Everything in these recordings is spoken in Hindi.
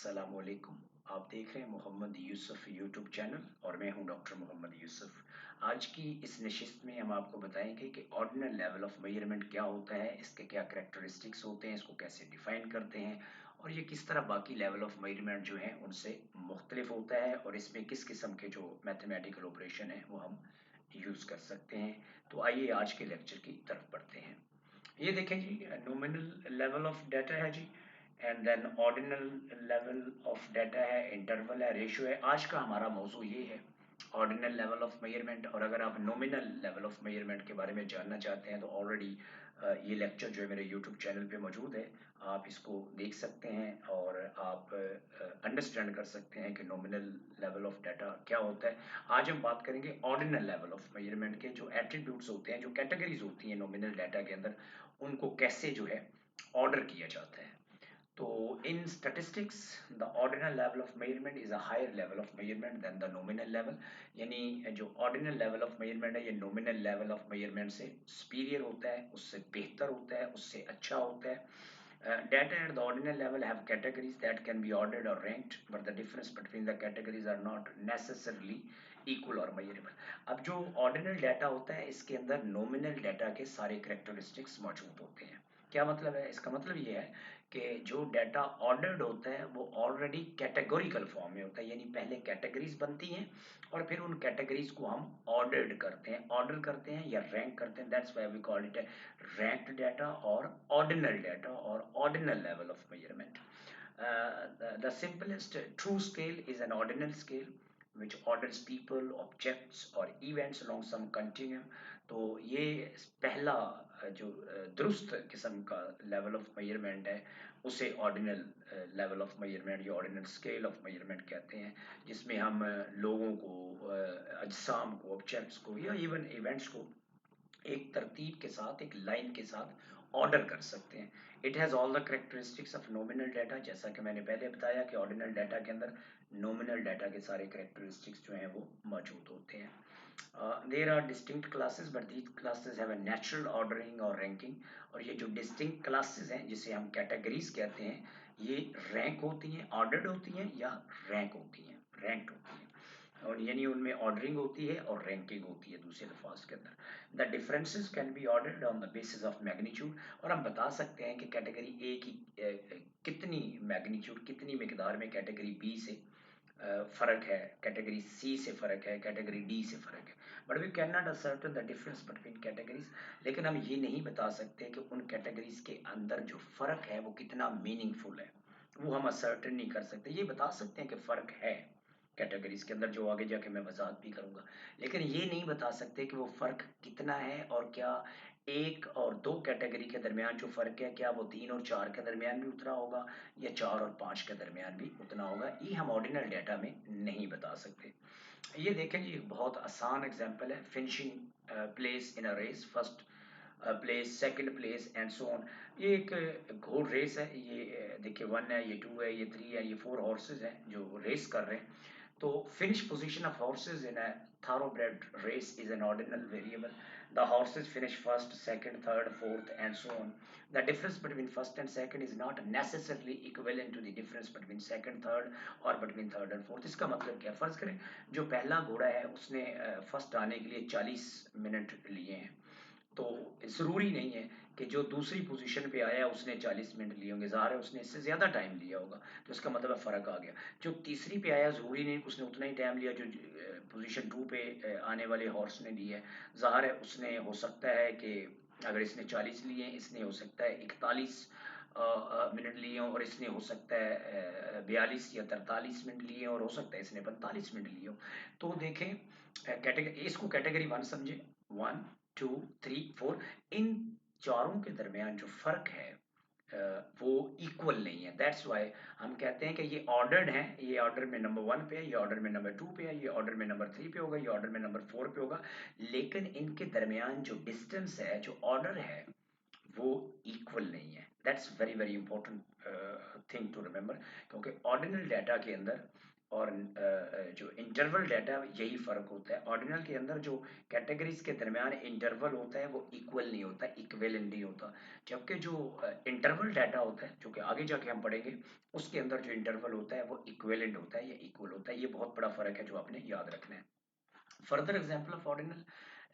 अस्सलामुअलैकुम। आप देख रहे हैं मोहम्मद यूसुफ यूट्यूब चैनल और मैं हूं डॉक्टर मोहम्मद यूसुफ। आज की इस नशिस्त में हम आपको बताएंगे कि ऑर्डिनल लेवल ऑफ मेजरमेंट क्या होता है, इसके क्या करैक्टरिस्टिक्स होते हैं, इसको कैसे डिफाइन करते हैं और ये किस तरह बाकी लेवल ऑफ मेजरमेंट जो है उनसे मुख्तलिफ होता है और इसमें किस किस्म के जो मैथमेटिकल ऑपरेशन है वो हम यूज़ कर सकते हैं। तो आइए आज के लेक्चर की तरफ बढ़ते हैं। ये देखें जी, नॉमिनल लेवल ऑफ डाटा है जी, and then ordinal level of data है, इंटरवल है, रेशियो है। आज का हमारा मौजू ये है ऑर्डिनल लेवल ऑफ मेजरमेंट। और अगर आप नॉमिनल लेवल ऑफ मेजरमेंट के बारे में जानना चाहते हैं तो ऑलरेडी ये लेक्चर जो है मेरे यूट्यूब चैनल पे मौजूद है, आप इसको देख सकते हैं और आप अंडरस्टैंड कर सकते हैं कि नॉमिनल लेवल ऑफ डाटा क्या होता है। आज हम बात करेंगे ऑर्डिनल लेवल ऑफ मेजरमेंट के जो एट्रीब्यूट्स होते हैं, जो कैटेगरीज होती हैं नॉमिनल डाटा के अंदर, उनको कैसे जो है ऑर्डर किया जाता है। तो in statistics the ordinal level of measurement is a higher level of measurement than the nominal level। यानी जो ordinal level of measurement है ये nominal level of measurement से superior होता है, उससे बेहतर होता है, उससे अच्छा होता है। Data at the ordinal level have categories that can be ordered or ranked, but the difference between the categories are not necessarily equal or measurable। अब जो ordinal data होता है इसके अंदर nominal data के सारे characteristics मौजूद होते हैं। क्या मतलब है? इसका मतलब ये है कि जो डाटा ऑर्डर्ड होता है वो ऑलरेडी कैटेगोरिकल फॉर्म में होता है, यानी पहले कैटेगरीज बनती हैं और फिर उन कैटेगरीज को हम ऑर्डर करते हैं या रैंक करते हैं। That's why we call it ranked data और ऑर्डिनल डाटा और ordinal level of measurement. The simplest true scale is an ordinal scale which orders people, objects or events along some continuum। तो ये पहला जो दुरुस्त किस्म का लेवल ऑफ मेजरमेंट है उसे ऑर्डिनल लेवल ऑफ मेजरमेंट या ऑर्डिनल स्केल ऑफ मेजरमेंट कहते हैं, जिसमें हम लोगों को, अजसाम को, ऑब्जेक्ट्स को या इवन इवेंट्स को एक तरतीब के साथ, एक लाइन के साथ ऑर्डर कर सकते हैं। It has all the characteristics of nominal data. जैसा कि मैंने पहले बताया कि ऑर्डिनल डाटा के अंदर नॉमिनल डाटा के सारे करेक्टरिस्टिक्स जो हैं वो मौजूद होते हैं। There are distinct classes but these classes have a natural ordering और रैंकिंग। और ये जो डिस्टिंक्ट क्लासेस हैं जिसे हम कैटेगरीज कहते हैं, ये रैंक होती हैं, ऑर्डर्ड होती हैं या रैंक होती हैं, रैंक्ड होती हैं। और यानी उनमें ऑर्डरिंग होती है और रैंकिंग होती है दूसरे अल्फाज के अंदर। The differences can be ordered on the basis of magnitude. और हम बता सकते हैं कि कैटेगरी ए की कितनी मैग्नीट्यूड, कितनी मिकदार में कैटेगरी बी से फ़र्क है, कैटेगरी सी से फ़र्क है, कैटेगरी डी से फ़र्क है। But we can not ascertain the difference between categories. लेकिन हम ये नहीं बता सकते कि उन कैटेगरीज के अंदर जो फ़र्क है वो कितना मीनिंगफुल है, वो हम असर्टन नहीं कर सकते। ये बता सकते हैं कि फ़र्क है कैटेगरीज के अंदर, जो आगे जाके मैं वजाहत भी करूँगा, लेकिन ये नहीं बता सकते कि वो फ़र्क कितना है और क्या एक और दो कैटेगरी के दरमियान जो फ़र्क है क्या वो 3 और 4 के दरमियान भी उतना होगा या 4 और 5 के दरमियान भी उतना होगा। ये हम ऑर्डिनल डाटा में नहीं बता सकते। ये देखें जी, एक बहुत आसान एग्जांपल है, finishing place in a race, first place, second place and so on. ये एक घोड़ रेस है। ये देखिए 1 है, ये 2 है, ये 3 है, ये 4 हॉर्सेस हैं जो रेस कर रहे हैं। तो finish position of horses in a thoroughbred race is an ordinal variable। The horses finish first, second, third, fourth and so on। The difference between first and second is not necessarily equivalent to the difference between second, third or between third and fourth। इसका मतलब क्या? फर्ज करें जो पहला घोड़ा है उसने फर्स्ट आने के लिए 40 मिनट लिए हैं, तो ज़रूरी नहीं है कि जो दूसरी पोजीशन पे आया उसने 40 मिनट लिए होंगे, ज़ाहिर है उसने इससे ज़्यादा टाइम लिया होगा, तो इसका मतलब फ़र्क आ गया। जो तीसरी पे आया ज़रूरी नहीं कि उसने उतना ही टाइम लिया जो पोजीशन 2 पे आने वाले हॉर्स ने लिया है। ज़ाहिर है उसने, हो सकता है कि अगर इसने 40 लिए हैं, इसने हो सकता है 41 मिनट लिए हों, और इसने हो सकता है 42 या 43 मिनट लिए हों, और हो सकता है इसने 45 मिनट लिए हों। तो देखें, कैटेगरी, इसको कैटेगरी 1 समझे, 1 2 3 4, इन चारों के दरमियान जो फ़र्क है वो इक्वल नहीं है। दैट्स वाई हम कहते हैं कि ये ऑर्डर्ड हैं, ये ऑर्डर में नंबर 1 पे है, ये ऑर्डर में नंबर 2 पे है, ये ऑर्डर में नंबर 3 पे होगा, ये ऑर्डर में नंबर 4 पे होगा, लेकिन इनके दरमियान जो डिस्टेंस है, जो ऑर्डर है, वो इक्वल नहीं है। That's very very important thing to remember, क्योंकि ऑर्डिनल डाटा के अंदर और जो इंटरवल डाटा यही फ़र्क होता है। ऑर्डिनल के अंदर जो कैटेगरीज के दरमियान इंटरवल होता है वो इक्वल नहीं होता, इक्विवेलेंट नहीं होता। जबकि जो इंटरवल डाटा होता है जो कि आगे जाके हम पढ़ेंगे, उसके अंदर जो इंटरवल होता है वो इक्विवेलेंट होता है या इक्वल होता है। ये बहुत बड़ा फ़र्क है जो आपने याद रखना है। Further example of ordinal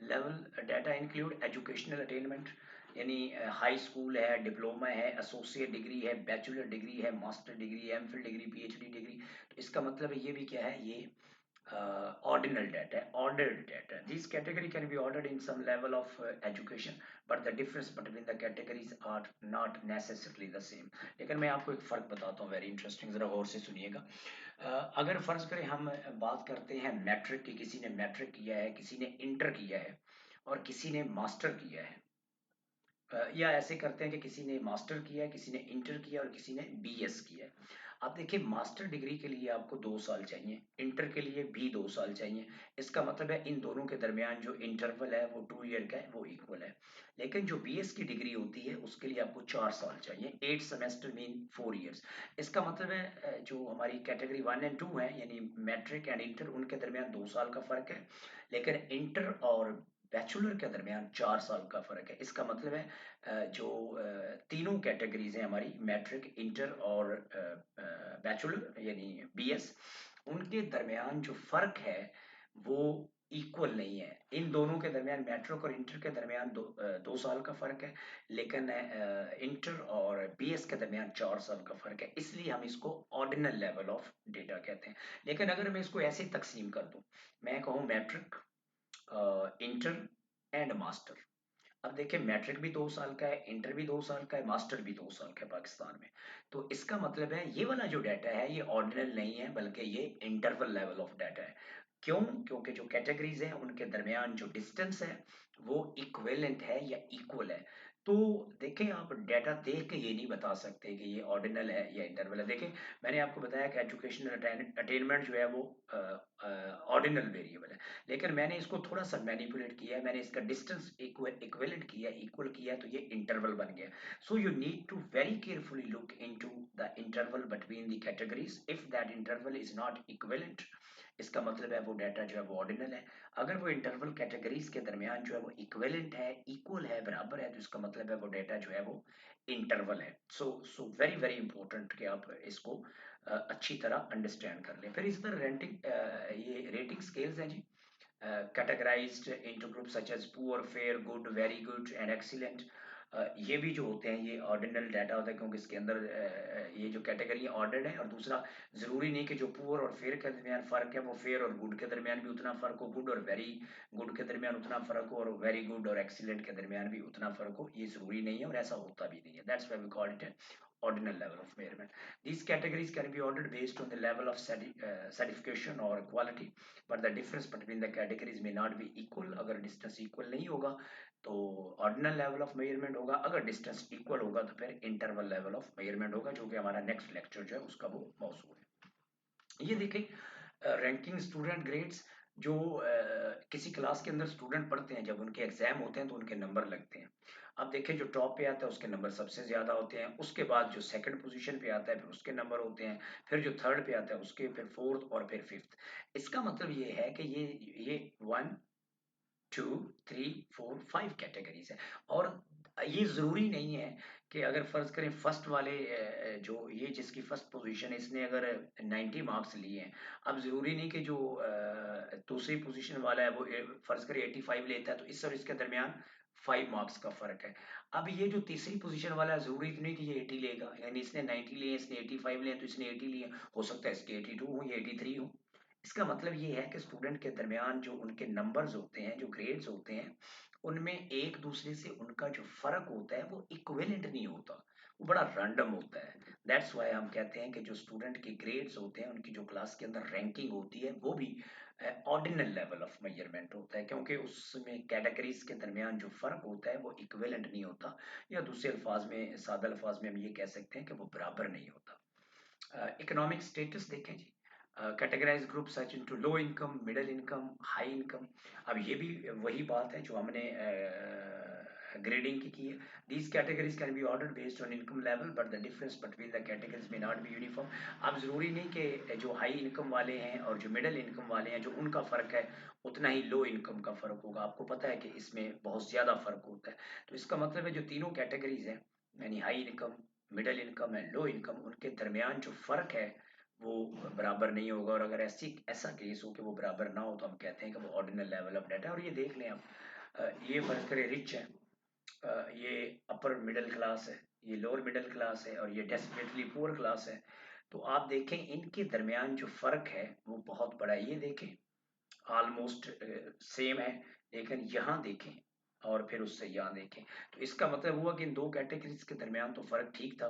level data include educational attainment, यानी हाई स्कूल है, डिप्लोमा है, एसोसिएट डिग्री है, बैचलर डिग्री है, मास्टर डिग्री है, एमफिल डिग्री, पीएचडी डिग्री। तो इसका मतलब ये भी क्या है, ये ordinal data, ordered data. These category can be ordered in some level of education, but the difference between the categories are not necessarily the same. लेकिन मैं आपको एक फ़र्क बताता हूँ, वेरी इंटरेस्टिंग, ज़रा गौर से सुनिएगा। अगर फ़र्ज़ करें हम बात करते हैं मैट्रिक की, किसी ने मैट्रिक किया है, किसी ने इंटर किया है और किसी ने मास्टर किया है, या ऐसे करते हैं कि किसी ने मास्टर किया है, किसी ने इंटर किया और किसी ने बीएस किया है। आप देखिए, मास्टर डिग्री के लिए आपको 2 साल चाहिए, इंटर के लिए भी 2 साल चाहिए। इसका मतलब है इन दोनों के दरमियान जो इंटरवल है वो 2 ईयर का है, वो इक्वल है। लेकिन जो बीएस की डिग्री होती है उसके लिए आपको 4 साल चाहिए, 8 सेमेस्टर मीन 4 ईयर्स। इसका मतलब है जो हमारी कैटेगरी 1 और 2 है, यानी मैट्रिक एंड इंटर, उनके दरमियान 2 साल का फ़र्क है। लेकिन इंटर और बैचलर के दरमियान 4 साल का फ़र्क है। इसका मतलब है जो तीनों कैटेगरीज हैं हमारी, मैट्रिक, इंटर और बैचलर यानी बीएस, उनके दरमियान जो फ़र्क है वो इक्वल नहीं है। इन दोनों के दरमियान, मैट्रिक और इंटर के दरमियान 2 साल का फ़र्क है, लेकिन इंटर और बीएस के दरमियान 4 साल का फ़र्क है। इसलिए हम इसको ऑर्डिनल लेवल ऑफ डेटा कहते हैं। लेकिन अगर मैं इसको ऐसे तकसीम कर दूं, मैं कहूँ मैट्रिक, इंटर एंड मास्टर। अब देखिए, मैट्रिक भी 2 साल का है, इंटर भी 2 साल का है, मास्टर भी 2 साल का है पाकिस्तान में। तो इसका मतलब है ये वाला जो डाटा है ये ऑर्डिनल नहीं है, बल्कि ये इंटरवल लेवल ऑफ डाटा है। क्यों? क्योंकि जो कैटेगरीज हैं उनके दरमियान जो डिस्टेंस है वो इक्विवेलेंट है या इक्वल है। तो देखें, आप डाटा देख के ये नहीं बता सकते कि ये ऑर्डिनल है या इंटरवल है। देखें, मैंने आपको बताया कि एजुकेशनल अटेनमेंट जो है वो ऑर्डिनल वेरिएबल है, लेकिन मैंने इसको थोड़ा सा मैनिपुलेट किया है, मैंने इसका डिस्टेंस इक्विवेलेंट किया, इक्वल किया, तो ये इंटरवल बन गया। So you need to very carefully look into the interval between the categories. If that interval is not equivalent, इसका मतलब है वो डाटा जो है वो ऑर्डिनल है। अगर वो इंटरवल कैटेगरीज के दरमियान जो है वो इक्विवेलेंट है, इक्वल है, बराबर है, तो इसका मतलब है वो डाटा जो है वो इंटरवल है। सो वेरी वेरी इंपॉर्टेंट कि आप इसको अच्छी तरह अंडरस्टैंड कर लें। फिर इस तरह ये रेटिंग स्केल्स हैं जी, categorized into groups such as poor, fair, good, very good and excellent। ये भी जो होते हैं ये ऑर्डिनल डाटा होता है, क्योंकि इसके अंदर ये जो कैटेगरी ऑर्डर्ड है। और दूसरा, ज़रूरी नहीं कि जो पुअर और फेयर के दरमियान फ़र्क है वो फेयर और गुड के दरमियान भी उतना फ़र्क हो, गुड और वेरी गुड के दरमियान उतना फ़र्क हो, और वेरी गुड और एक्सीलेंट के दरमियान भी उतना फ़र्क हो। ये ज़रूरी नहीं है और ऐसा होता भी नहीं है। That's why we call it ordinal level of measurement. These categories can be ordered based on the level of certification or quality, but the difference between the categories may not be equal। अगर distance equal नहीं होगा तो ordinal level of measurement होगा, अगर distance equal होगा तो फिर interval level of measurement होगा, जो कि हमारा next lecture जो है उसका वो मौजूद है। ये देखें, रैंकिंग स्टूडेंट ग्रेड्स, जो किसी क्लास के अंदर स्टूडेंट पढ़ते हैं, जब उनके एग्जाम होते हैं तो उनके नंबर लगते हैं। अब देखें, जो टॉप पे आता है उसके नंबर सबसे ज़्यादा होते हैं, उसके बाद जो सेकंड पोजीशन पे आता है फिर उसके नंबर होते हैं, फिर जो थर्ड पे आता है उसके, फिर फोर्थ और फिर फिफ्थ। इसका मतलब ये है कि ये 1 2 3 4 5 कैटेगरीज है। और ये ज़रूरी नहीं है कि अगर फ़र्ज़ करें फर्स्ट वाले जो ये जिसकी फर्स्ट पोजीशन है इसने अगर 90 मार्क्स लिए हैं, अब ज़रूरी नहीं कि जो दूसरी पोजीशन वाला है वो फ़र्ज़ करें 85 लेता है, तो इस और इसके दरमियान 5 मार्क्स का फ़र्क है। अब ये जो तीसरी पोजीशन वाला है, ज़रूरी तो नहीं कि ये 80 लेगा, यानी इसने 90 लिए, इसने 85 लिए, तो इसने 80 लिए, हो सकता है इसके 82 हो या 83 हो। इसका मतलब ये है कि स्टूडेंट के दरमियान जो उनके नंबर्स होते हैं, जो ग्रेड्स होते हैं, उनमें एक दूसरे से उनका जो फर्क होता है वो इक्विवेलेंट नहीं होता, वो बड़ा रैंडम होता है। दैट्स वाई हम कहते हैं कि जो स्टूडेंट के ग्रेड्स होते हैं, उनकी जो क्लास के अंदर रैंकिंग होती है, वो भी ऑर्डिनल लेवल ऑफ मेजरमेंट होता है, क्योंकि उसमें कैटेगरीज के दरमियान जो फर्क होता है वो इक्विवेलेंट नहीं होता, या दूसरे अल्फाज में, सादा अल्फाज में हम ये कह सकते हैं कि वो बराबर नहीं होता। इकोनॉमिक स्टेटस देखें जी, categorise group such into low income, middle income, high income. अब ये भी वही बात है जो हमने ग्रेडिंग की है। These categories can be ordered based on income level, but the difference between the categories may not be uniform. अब ज़रूरी नहीं कि जो हाई इनकम वाले हैं और जो मिडिल इनकम वाले हैं जो उनका फ़र्क है उतना ही लो इनकम का फ़र्क होगा। आपको पता है कि इसमें बहुत ज़्यादा फ़र्क होता है। तो इसका मतलब है जो तीनों कैटेगरीज हैं, यानी high income, middle income and low income, उनके दरमियान जो फ़र्क है वो बराबर नहीं होगा। और अगर ऐसा केस हो कि वो बराबर ना हो तो हम कहते हैं कि वो ऑर्डिनल लेवल ऑफ डेटा। और ये देख लें आप, ये फ़र्ज करें रिच है, ये अपर मिडिल क्लास है, ये लोअर मिडिल क्लास है और ये डेस्परेटली पुअर क्लास है। तो आप देखें इनके दरमियान जो फ़र्क है वो बहुत बड़ा है। ये देखें ऑलमोस्ट सेम है, लेकिन यहाँ देखें और फिर उससे यहाँ देखें, तो इसका मतलब हुआ कि इन दो कैटेगरीज के दरमियान तो फ़र्क ठीक था।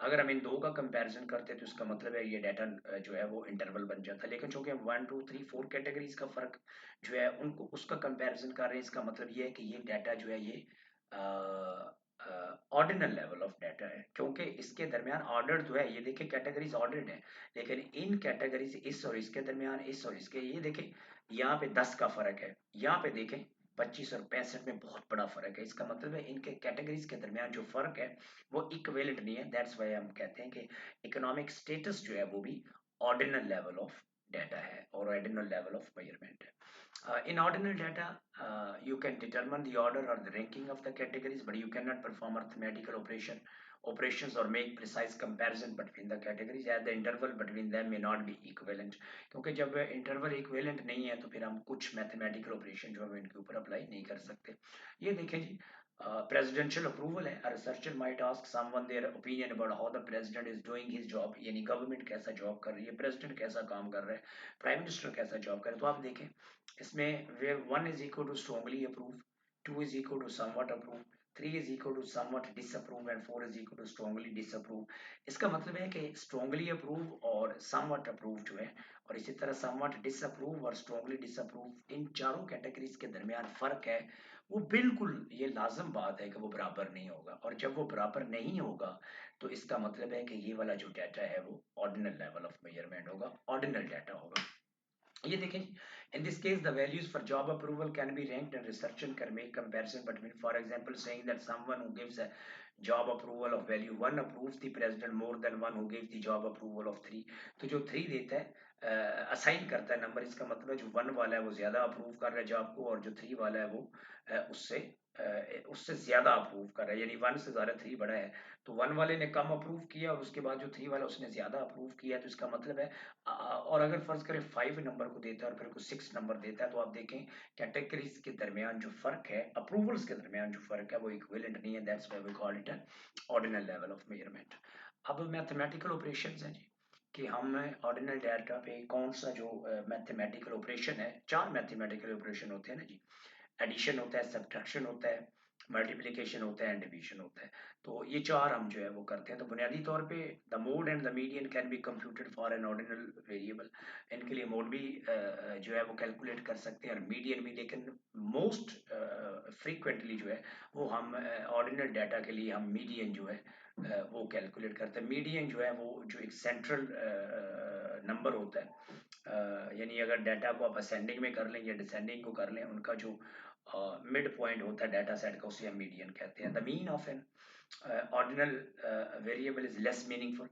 अगर हम इन दो का कंपैरिजन करते तो इसका मतलब है ये डाटा जो है वो इंटरवल बन जाता। लेकिन चूंकि हम 1 2 3 4 कैटेगरीज का फ़र्क जो है उनको उसका कंपैरिजन कर रहे हैं, इसका मतलब ये है कि ये डाटा जो है ये ऑर्डिनल लेवल ऑफ डाटा है, क्योंकि इसके दरमियान ऑर्डर जो है, ये देखें कैटेगरीज ऑर्डर्ड है, लेकिन इन कैटेगरीज इस और इसके दरमियान, इस और इसके, ये देखें यहाँ पे 10 का फर्क है, यहाँ पे देखें 25 और 65 में बहुत बड़ा फर्क है। इसका मतलब है इनके कैटेगरीज के दरमियान जो फर्क है वो इक्विवेलेंट नहीं है। दैट्स व्हाई हम कहते हैं कि इकोनॉमिक स्टेटस जो है वो भी ऑर्डिनल लेवल ऑफ डाटा है और ऑर्डिनल लेवल ऑफ मेजरमेंट है। In ordinal data, you can determine the order or the ranking of the categories, but you cannot perform arithmetical operations or make precise comparison between the categories, as the interval between them may not be equivalent. क्योंकि जब इंटरवल इक्विवेलेंट नहीं है तो फिर हम कुछ मैथमेटिकल ऑपरेशन जो है इनके ऊपर अप्लाई नहीं कर सकते। ये देखें जी, presidential approval है। A researcher might ask someone their opinion about how the president is doing his job, यानी गवर्नमेंट कैसा जॉब कर रही है, प्रेसिडेंट कैसा काम कर रहा है, प्राइम मिनिस्टर कैसा जॉब कर रहा है। तो आप देखें इसमें where 1 is equal to strongly approve, 2 is equal to somewhat approve, 3 is equal to somewhat disapprove and 4 is equal to strongly disapprove। इसका मतलब है कि strongly approve और somewhat approve जो है, और इसी तरह somewhat disapprove और strongly disapprove, इन चारों कैटेगरीज के दरमियान फर्क है, वो बिल्कुल ये लाजम बात है कि वो बराबर नहीं होगा। और जब वो बराबर नहीं होगा तो इसका मतलब है कि ये वाला जो डाटा है वो ऑर्डिनल लेवल ऑफ मेजरमेंट होगा, ऑर्डिनल डाटा होगा। ये देखें, in this case the values for job approval can be ranked and researcher can make comparison between, for example, saying that someone who gives a job approval of value 1 approves the president more than one who gives the job approval of 3। तो जो 3 देता है असाइन करता है नंबर, इसका मतलब है जो 1 वाला है वो ज्यादा अप्रूव कर रहा है जॉब को, और जो 3 वाला है वो उससे ज्यादा अप्रूव कर रहा है, यानी 1 से ज्यादा 3 बड़ा है। तो 1 वाले ने कम अप्रूव किया और उसके बाद जो 3 वाला उसने ज्यादा अप्रूव किया, तो इसका मतलब है और अगर फर्ज करें 5 नंबर को देता है और फिर को 6 नंबर देता है, तो आप देखें कैटेगरीज के दरमियान जो फर्क है, अप्रूवल्स के दरमियान जो फर्क है वो इक्विवेलेंट नहीं है। That's why we call it ordinal level of measurement. अब मैथमेटिकल ऑपरेशंस हैं जी, कि हम ऑर्डिनल डाटा पे कौन सा जो मैथमेटिकल ऑपरेशन है, 4 मैथमेटिकल ऑपरेशन होते हैं ना जी, एडिशन होता है, सब्ट्रैक्शन होता है, मल्टीप्लिकेशन होता है एंड डिवीजन होता है। तो ये 4 हम जो है वो करते हैं। तो बुनियादी तौर पे the mode and the median can be computed for an ordinal variable. इनके लिए मोड भी जो है वो कैलकुलेट कर सकते हैं और मीडियन भी, लेकिन मोस्ट फ्रीक्वेंटली जो है वो हम ऑर्डिनल डाटा के लिए हम मीडियन जो है वो कैलकुलेट करते हैं। मीडियन जो है वो जो एक सेंट्रल नंबर होता है, यानी अगर डाटा को आप असेंडिंग में कर लें या डिसेंडिंग को कर लें, उनका जो मिड पॉइंट होता है डाटा सेट का, उसे हम मीडियन कहते हैं। The mean of N ordinal variable is less meaningful,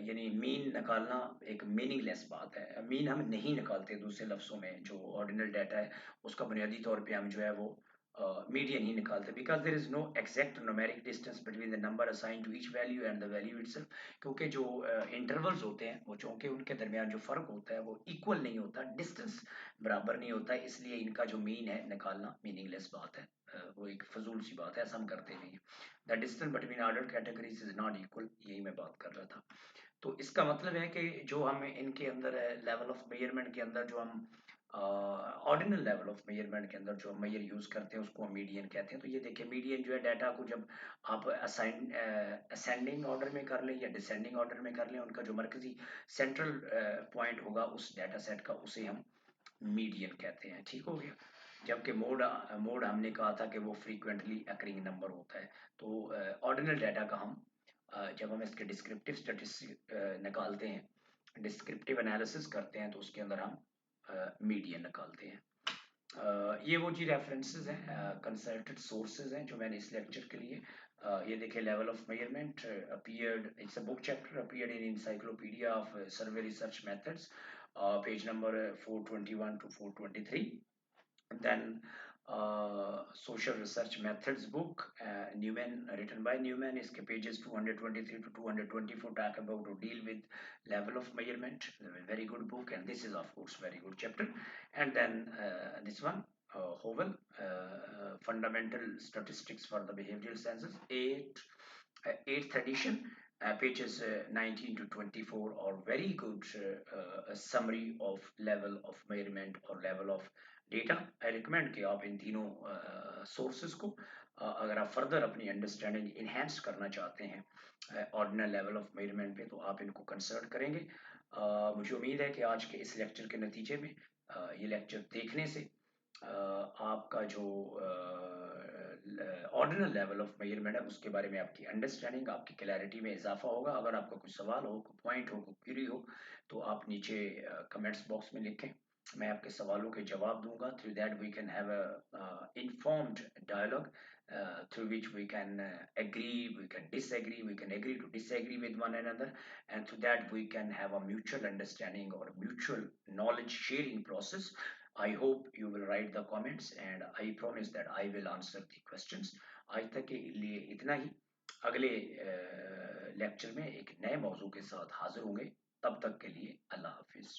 यानी मीन निकालना एक मीनिंगलेस बात है। मीन हम नहीं निकालते, दूसरे लफ्ज़ों में जो ऑर्डिनल डाटा है उसका बुनियादी तौर पे हम जो है वो मीडियन ही निकालते हैं, because there is no exact numeric distance between the number assign to each value and the value itself. क्योंकि जो इंटरवल्स होते हैं वो चूंकि उनके दरमियान जो फ़र्क होता है वो इक्वल नहीं होता, डिस्टेंस बराबर नहीं होता है, इसलिए इनका जो मीन है निकालना मीनिंगलेस बात है, वो एक फजूल सी बात है, ऐसा हम करते नहीं हैं। The distance between ordered categories is not equal, यही मैं बात कर रहा था। तो इसका मतलब है कि जो हम इनके अंदर लेवल ऑफ मेजरमेंट के अंदर जो हम ऑर्डिनल लेवल ऑफ मेजरमेंट के अंदर जो मेजर यूज़ करते हैं उसको हम मीडियन कहते हैं। तो ये देखिए मीडियन जो है डाटा को जब आप असेंडिंग ऑर्डर में कर लें या डिसेंडिंग ऑर्डर में कर लें, उनका जो मरकजी सेंट्रल पॉइंट होगा उस डाटा सेट का, उसे हम मीडियन कहते हैं। ठीक हो गया। जबकि मोड मोड हमने कहा था कि वो फ्रीक्वेंटली अकरिंग नंबर होता है। तो ऑर्डिनल डाटा का हम जब हम इसके डिस्क्रिप्टिव स्टैटिस्टिक्स निकालते हैं, डिस्क्रिप्टिव एनालिसिस करते हैं, तो उसके अंदर हम मीडियन निकालते हैं। ये वो जी रेफरेंसेस हैं, कंसल्टेड सोर्सेज हैं जो मैंने इस लेक्चर के लिए ये देखिए, level of measurement appeared, it's a book chapter appeared in encyclopedia of survey research methods, page number 421 to 423. Then social research methods book, Newman, written by Newman, is pages 223 to 224 talk about or deal with level of measurement. A very good book, and this is of course very good chapter. And then this one, Howell, fundamental statistics for the behavioral sciences, eighth edition, pages 19 to 24, or very good a summary of level of measurement or level of data. I recommend कि आप इन तीनों सोर्सेज को अगर आप फर्दर अपनी अंडरस्टैंडिंग इन्हेंस करना चाहते हैं ऑर्डिनल लेवल ऑफ मेजरमेंट पे, तो आप इनको कंसल्ट करेंगे. मुझे उम्मीद है कि आज के इस लेक्चर के नतीजे में ये लेक्चर देखने से आपका जो ऑर्डिनल लेवल ऑफ मेजरमेंट है उसके बारे में आपकी अंडरस्टैंडिंग, आपकी क्लैरिटी में इजाफा होगा. अगर आपका कोई सवाल हो, कोई पॉइंट हो, कोई क्वेरी हो, तो आप नीचे कमेंट्स बॉक्स में लिखें. मैं आपके सवालों के जवाब दूंगा. Through that we can have a informed dialogue through which we can agree, we can disagree, we can agree to disagree with one another, and through that we can have a mutual understanding or mutual knowledge sharing process. I hope you will write the comments and I promise that I will answer the questions. आज तक के लिए इतना ही. अगले लेक्चर में एक नए मौजू के साथ हाजिर होंगे. तब तक के लिए अल्लाह हाफिज.